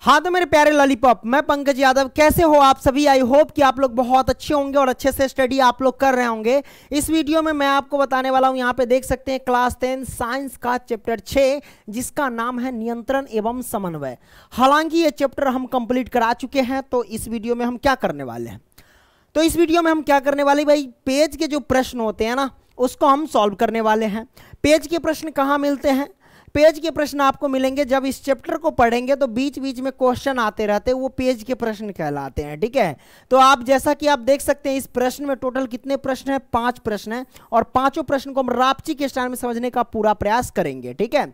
हाँ तो मेरे प्यारे लॉलीपॉप, मैं पंकज यादव। कैसे हो आप सभी? आई होप कि आप लोग बहुत अच्छे होंगे और अच्छे से स्टडी आप लोग कर रहे होंगे। इस वीडियो में मैं आपको बताने वाला हूं, यहाँ पे देख सकते हैं क्लास 10 साइंस का चैप्टर 6 जिसका नाम है नियंत्रण एवं समन्वय। हालांकि ये चैप्टर हम कंप्लीट करा चुके हैं, तो इस वीडियो में हम क्या करने वाले हैं, तो इस वीडियो में हम क्या करने वाले भाई, पेज के जो प्रश्न होते हैं ना उसको हम सॉल्व करने वाले हैं। पेज के प्रश्न कहाँ मिलते हैं? पेज के प्रश्न आपको मिलेंगे जब इस चैप्टर को पढ़ेंगे तो बीच बीच में क्वेश्चन आते रहते हैं, वो पेज के प्रश्न कहलाते हैं। ठीक है, तो आप जैसा कि आप देख सकते हैं इस प्रश्न में टोटल कितने प्रश्न हैं? 5 प्रश्न हैं और पांचों प्रश्न को हम रापची के स्टाइल में समझने का पूरा प्रयास करेंगे। ठीक है,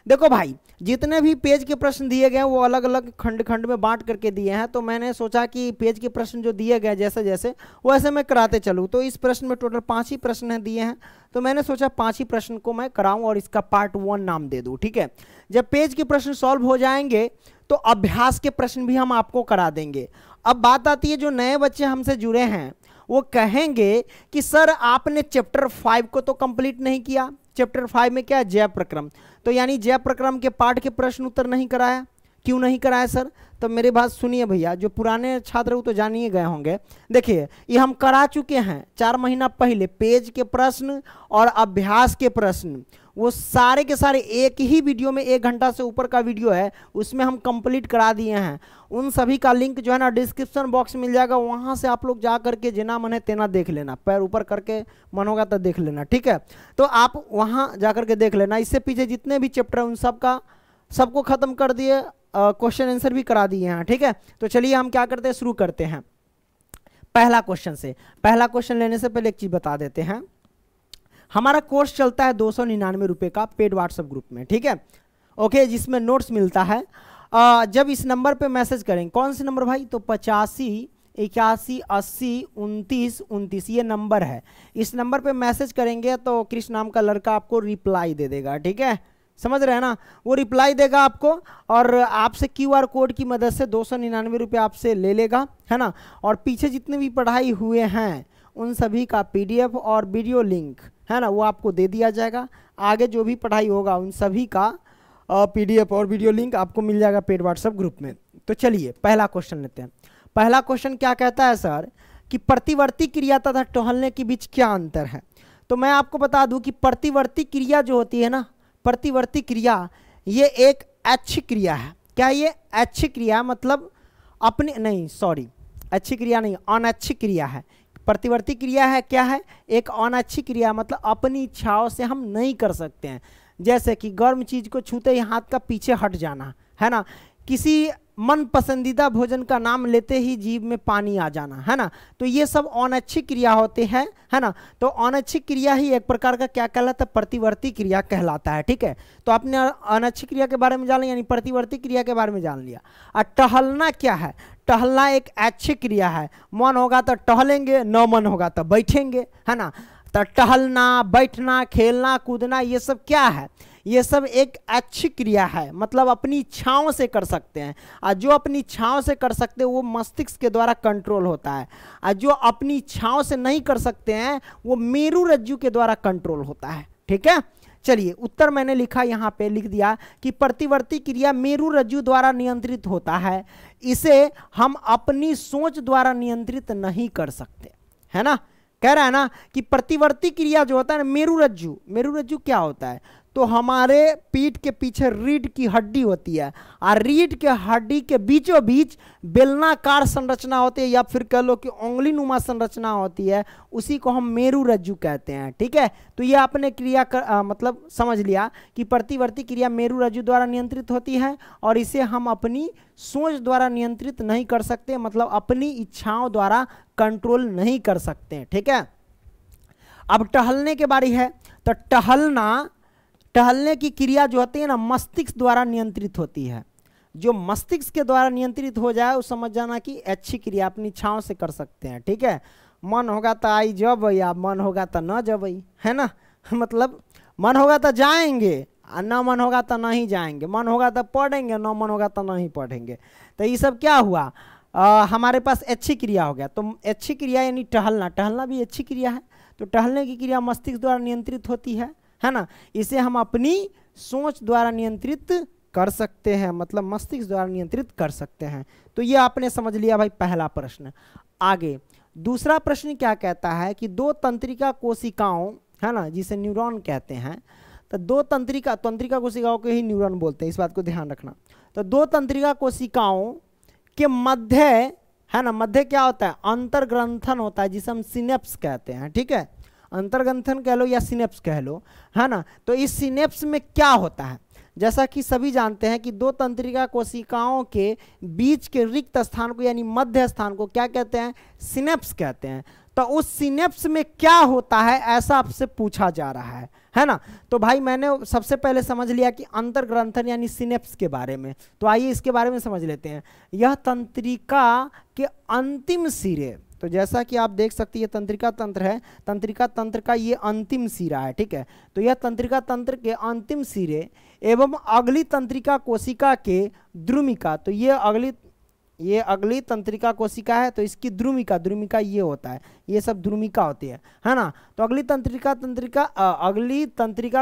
देखो भाई, जितने भी पेज के प्रश्न दिए गए हैं वो अलग अलग खंड खंड में बांट करके दिए हैं, तो मैंने सोचा कि पेज के प्रश्न जो दिए गए जैसे जैसे वैसे मैं कराते चलूँ। तो इस प्रश्न में टोटल 5 ही प्रश्न दिए हैं, तो मैंने सोचा 5 ही प्रश्न को मैं कराऊं और इसका पार्ट 1 नाम दे दूं। ठीक है, जब पेज के प्रश्न सॉल्व हो जाएंगे तो अभ्यास के प्रश्न भी हम आपको करा देंगे। अब बात आती है, जो नए बच्चे हमसे जुड़े हैं वो कहेंगे कि सर आपने चैप्टर 5 को तो कंप्लीट नहीं किया। चैप्टर 5 में क्या है? जैव प्रक्रम। तो यानी जैव प्रक्रम के पाठ के प्रश्न उत्तर नहीं कराया। क्यों नहीं कराया सर? तो मेरी बात सुनिए भैया, जो पुराने छात्र वो तो जानिए गए होंगे। देखिए, ये हम करा चुके हैं 4 महीना पहले। पेज के प्रश्न और अभ्यास के प्रश्न वो सारे के सारे एक ही वीडियो में, 1 घंटा से ऊपर का वीडियो है, उसमें हम कंप्लीट करा दिए हैं। उन सभी का लिंक जो है ना डिस्क्रिप्शन बॉक्स में मिल जाएगा, वहां से आप लोग जा करके जिना मन है तेना देख लेना, पैर ऊपर करके मन होगा तो देख लेना। ठीक है, तो आप वहां जा करके देख लेना। इससे पीछे जितने भी चैप्टर हैं उन सबको खत्म कर दिए, क्वेश्चन आंसर भी करा दिए हैं। ठीक है, तो चलिए हम क्या करते हैं, शुरू करते हैं पहला क्वेश्चन से। पहला क्वेश्चन लेने से पहले एक चीज बता देते हैं, हमारा कोर्स चलता है 299 रुपए का पेड व्हाट्सएप ग्रुप में। ठीक है, ओके, जिसमें नोट्स मिलता है। जब इस नंबर पे मैसेज करें, कौन से नंबर भाई? तो 85 81 80 29 29 ये नंबर है। इस नंबर पे मैसेज करेंगे तो कृष्ण नाम का लड़का आपको रिप्लाई दे देगा। ठीक है, समझ रहे हैं ना? वो रिप्लाई देगा आपको और आपसे QR कोड की मदद से 299 रुपये आपसे ले लेगा, है ना। और पीछे जितने भी पढ़ाई हुए हैं उन सभी का PDF और वीडियो लिंक, है ना, वो आपको दे दिया जाएगा। आगे जो भी पढ़ाई होगा उन सभी का PDF और वीडियो लिंक आपको मिल जाएगा पेड व्हाट्सएप ग्रुप में। तो चलिए पहला क्वेश्चन लेते हैं। पहला क्वेश्चन क्या कहता है सर कि प्रतिवर्ती क्रिया तथा टहलने के बीच क्या अंतर है? तो मैं आपको बता दूं कि प्रतिवर्ती क्रिया जो होती है ना, प्रतिवर्ती क्रिया ये एक ऐच्छिक क्रिया है। क्या ये ऐच्छिक क्रिया मतलब अपने नहीं, सॉरी, ऐच्छिक क्रिया नहीं, अनैच्छिक क्रिया है। प्रतिवर्ती क्रिया है क्या है? एक अनैच्छिक क्रिया, मतलब अपनी इच्छाओं से हम नहीं कर सकते हैं। जैसे कि गर्म चीज को छूते ही हाथ का पीछे हट जाना, है ना। किसी मन पसंदीदा भोजन का नाम लेते ही जीभ में पानी आ जाना, है ना। तो ये सब अनैच्छिक क्रिया होते हैं, है ना। तो अनैच्छिक क्रिया ही एक प्रकार का क्या कहलाता है? प्रतिवर्ती क्रिया कहलाता है। ठीक है, तो आपने अनैच्छिक क्रिया के बारे में जान लिया, यानी प्रतिवर्ती क्रिया के बारे में जान लिया। और टहलना क्या है? टहलना एक ऐच्छिक क्रिया है। मन होगा तो टहलेंगे, न मन होगा तो बैठेंगे, है ना। तो टहलना, बैठना, खेलना, कूदना ये सब क्या है? ये सब एक ऐच्छिक क्रिया है, मतलब अपनी इच्छाओं से कर सकते हैं। और जो अपनी इच्छाओं से कर सकते हैं वो मस्तिष्क के द्वारा कंट्रोल होता है, और जो अपनी इच्छाओं से नहीं कर सकते हैं वो मेरुरज्जु के द्वारा कंट्रोल होता है। ठीक है, चलिए उत्तर मैंने लिखा, यहाँ पे लिख दिया कि प्रतिवर्ती क्रिया मेरुरज्जु द्वारा नियंत्रित होता है, इसे हम अपनी सोच द्वारा नियंत्रित नहीं कर सकते, है ना। कह रहा है ना कि प्रतिवर्ती क्रिया जो होता है ना, मेरुरज्जु, मेरुरज्जु क्या होता है? तो हमारे पीठ के पीछे रीढ़ की हड्डी होती है, और रीढ़ के हड्डी के बीचों बीच बेलनाकार संरचना होती है, या फिर कह लो कि उंगली नुमा संरचना होती है, उसी को हम मेरुरज्जु कहते हैं। ठीक है, तो ये आपने क्रिया मतलब समझ लिया कि प्रतिवर्ती क्रिया मेरुरज्जु द्वारा नियंत्रित होती है और इसे हम अपनी सोच द्वारा नियंत्रित नहीं कर सकते, मतलब अपनी इच्छाओं द्वारा कंट्रोल नहीं कर सकते। ठीक है, अब टहलने के बारी है। तो टहलने की क्रिया जो होती है ना मस्तिष्क द्वारा नियंत्रित होती है। जो मस्तिष्क के द्वारा नियंत्रित हो जाए वो समझ जाना कि अच्छी क्रिया अपनी इच्छाओं से कर सकते हैं। ठीक है, मन होगा तो आई जब, या मन होगा तो न जब, है ना। मतलब मन होगा तो जाएंगे, न मन होगा तो नहीं जाएंगे, मन होगा तो पढ़ेंगे, न मन होगा तो नहीं पढ़ेंगे। तो ये सब क्या हुआ? हमारे पास अच्छी क्रिया हो गया। तो अच्छी क्रिया यानी टहलना, टहलना भी अच्छी क्रिया है। तो टहलने की क्रिया मस्तिष्क द्वारा नियंत्रित होती है ना। इसे हम अपनी सोच द्वारा नियंत्रित कर सकते हैं, मतलब मस्तिष्क द्वारा नियंत्रित कर सकते हैं। तो ये आपने समझ लिया भाई पहला प्रश्न। आगे दूसरा प्रश्न क्या कहता है कि दो तंत्रिका कोशिकाओं, है ना, जिसे न्यूरॉन कहते हैं, तो दो तंत्रिका कोशिकाओं को ही न्यूरॉन बोलते हैं, इस बात को ध्यान रखना। तो दो तंत्रिका कोशिकाओं के मध्य, है ना, मध्य क्या होता है, अंतर्ग्रंथन होता है, जिसे हम सिनेप्स कहते हैं। ठीक है, अंतर्ग्रंथन कह लो या सिनेप्स कह लो, है ना। तो इस सिनेप्स में क्या होता है, जैसा कि सभी जानते हैं कि दो तंत्रिका कोशिकाओं के बीच के रिक्त स्थान को यानी मध्य स्थान को क्या कहते हैं, सिनेप्स कहते हैं। तो उस सिनेप्स में क्या होता है ऐसा आपसे पूछा जा रहा है ना। तो भाई मैंने सबसे पहले समझ लिया कि अंतर्ग्रंथन यानी सिनेप्स के बारे में, तो आइए इसके बारे में समझ लेते हैं। यह तंत्रिका के अंतिम सिरे, तो जैसा कि आप देख सकते हैं ये तंत्रिका तंत्र है, तंत्रिका तंत्र का ये अंतिम सिरा है। ठीक है, तो यह तंत्रिका तंत्र के अंतिम सिरे एवं अगली तंत्रिका कोशिका के द्रुमिका, तो ये अगली तंत्रिका कोशिका है, तो इसकी द्रुमिका ये होता है, ये सब द्रुमिका होती है ना। तो अगली तंत्रिका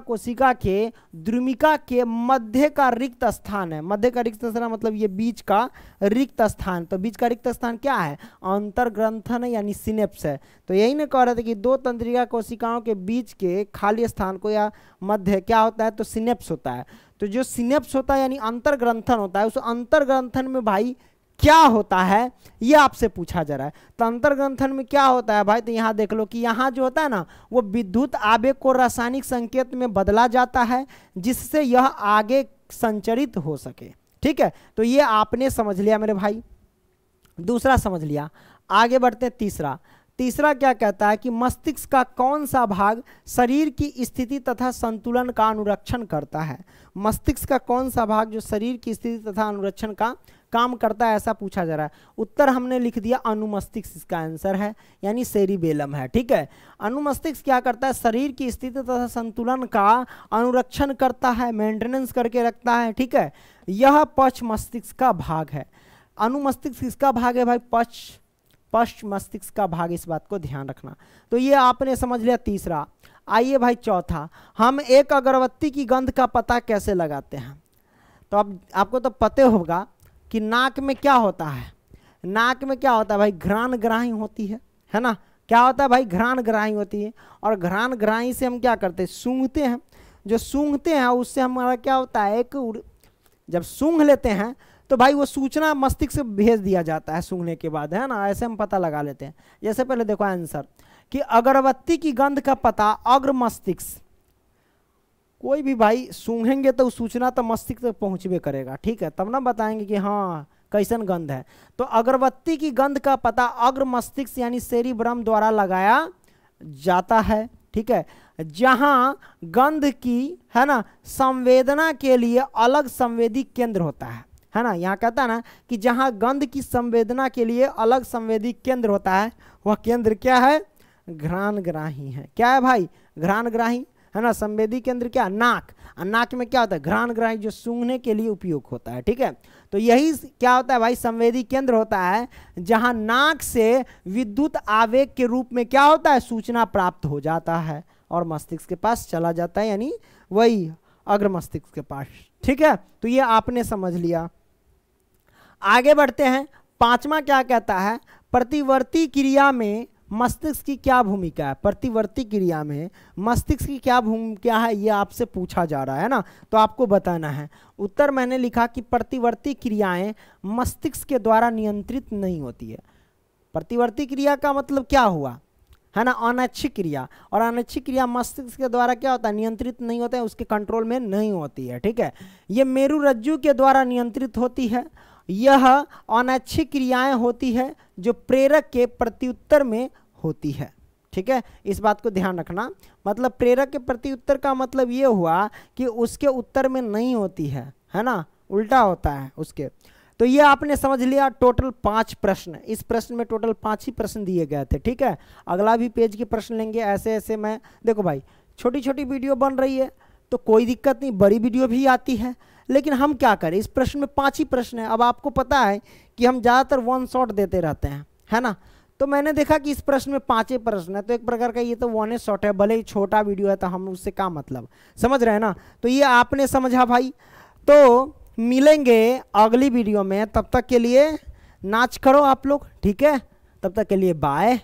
कोशिका के द्रुमिका के मध्य का रिक्त स्थान है, मध्य का रिक्त स्थान मतलब ये बीच का रिक्त स्थान। तो बीच का रिक्त स्थान क्या है, अंतर्ग्रंथन यानी सिनेप्स है। तो यही ने कह रहे थे कि दो तंत्रिका कोशिकाओं के बीच के खाली स्थान को या मध्य क्या होता है, तो सिनेप्स होता है। तो जो सिनेप्स होता है यानी अंतर्ग्रंथन होता है, उस अंतर्ग्रंथन में भाई क्या होता है ये आपसे पूछा जा रहा है। तो अंतर्ग्रंथन में क्या होता है भाई, तो यहाँ देख लो कि यहाँ जो होता है ना वो विद्युत आवेग को रासायनिक संकेत में बदला जाता है, जिससे यह आगे संचरित हो सके। ठीक है, तो ये आपने समझ लिया मेरे भाई, दूसरा समझ लिया। आगे बढ़ते हैं तीसरा क्या कहता है कि मस्तिष्क का कौन सा भाग शरीर की स्थिति तथा संतुलन का अनुरक्षण करता है। मस्तिष्क का कौन सा भाग जो शरीर की स्थिति तथा अनुरक्षण का काम करता है ऐसा पूछा जा रहा है। उत्तर हमने लिख दिया अनुमस्तिष्क, इसका आंसर है यानी सेरिबेलम है। ठीक है, अनुमस्तिष्क क्या करता है, शरीर की स्थिति तथा संतुलन का अनुरक्षण करता है, मेंटेनेंस करके रखता है। ठीक है, यह पश्च मस्तिष्क का भाग है। अनुमस्तिष्क किसका भाग है भाई, पश्च मस्तिष्क का भाग, इस बात को ध्यान रखना। तो ये आपने समझ लिया तीसरा। आइए भाई चौथा, हम एक अगरबत्ती की गंध का पता कैसे लगाते हैं। तो अब आपको तो पता होगा कि नाक में क्या होता है, नाक में क्या होता है भाई, घ्राण ग्राही होती है ना। क्या होता है भाई, घ्राण ग्राही होती है, और घ्राण ग्राही से हम क्या करते हैं, सूंघते हैं। जो सूंघते हैं उससे हमारा क्या होता है, जब सूंघ लेते हैं तो भाई वो सूचना मस्तिष्क से भेज दिया जाता है सूंघने के बाद, है ना। ऐसे हम पता लगा लेते हैं। जैसे पहले देखो आंसर कि अगरबत्ती की गंध का पता अग्र मस्तिष्क, कोई भी भाई सूंघेंगे तो सूचना तो मस्तिष्क तक पहुंचबे करेगा। ठीक है, तब ना बताएंगे कि हाँ कैसन गंध है। तो अगरबत्ती की गंध का पता अग्र मस्तिष्क यानी सेरिब्रम द्वारा लगाया जाता है। ठीक है, जहां गंध की, है ना, संवेदना के लिए अलग संवेदी केंद्र होता है ना। यहाँ कहता है ना कि जहां गंध की संवेदना के लिए अलग संवेदी केंद्र होता है, वह केंद्र क्या है, घ्राणग्राही है। क्या है भाई, घ्राणग्राही, है ना। संवेदी केंद्र क्या, नाक, और नाक में क्या होता है, घ्राणग्राही, जो सूंघने के लिए उपयोग होता है। ठीक है, तो यही क्या होता है भाई, संवेदी केंद्र होता है, जहां नाक से विद्युत आवेग के रूप में क्या होता है, सूचना प्राप्त हो जाता है और मस्तिष्क के पास चला जाता है, यानी वही अग्र मस्तिष्क के पास। ठीक है, तो ये आपने समझ लिया। आगे बढ़ते हैं, पांचवा क्या कहता है, प्रतिवर्ती क्रिया में मस्तिष्क की क्या भूमिका है। प्रतिवर्ती क्रिया में मस्तिष्क की क्या भूमिका है ये आपसे पूछा जा रहा है ना, तो आपको बताना है। उत्तर मैंने लिखा कि प्रतिवर्ती क्रियाएं मस्तिष्क के द्वारा नियंत्रित नहीं होती है। प्रतिवर्ती क्रिया का मतलब क्या हुआ, है ना, अनैच्छिक क्रिया, और अनैच्छिक क्रिया मस्तिष्क के द्वारा क्या होता है, नियंत्रित नहीं होता है, उसके कंट्रोल में नहीं होती है। ठीक है, ये मेरुरज्जु के द्वारा नियंत्रित होती है। यह अनैच्छिक क्रियाएं होती है जो प्रेरक के प्रत्युत्तर में होती है। ठीक है, इस बात को ध्यान रखना, मतलब प्रेरक के प्रत्युत्तर का मतलब ये हुआ कि उसके उत्तर में नहीं होती है ना, उल्टा होता है उसके। तो ये आपने समझ लिया। टोटल 5 प्रश्न, इस प्रश्न में टोटल 5 ही प्रश्न दिए गए थे। ठीक है, अगला भी पेज के प्रश्न लेंगे। ऐसे ऐसे मैं देखो भाई, छोटी छोटी वीडियो बन रही है तो कोई दिक्कत नहीं, बड़ी वीडियो भी आती है, लेकिन हम क्या करें, इस प्रश्न में 5 ही प्रश्न है। अब आपको पता है कि हम ज़्यादातर 1 शॉट देते रहते हैं, है ना। तो मैंने देखा कि इस प्रश्न में 5 प्रश्न है, तो एक प्रकार का ये तो 1 शॉट है, भले ही छोटा वीडियो है, तो हम उससे क्या मतलब, समझ रहे हैं ना। तो ये आपने समझा भाई। तो मिलेंगे अगली वीडियो में, तब तक के लिए नाच करो आप लोग, ठीक है? तब तक के लिए बाय।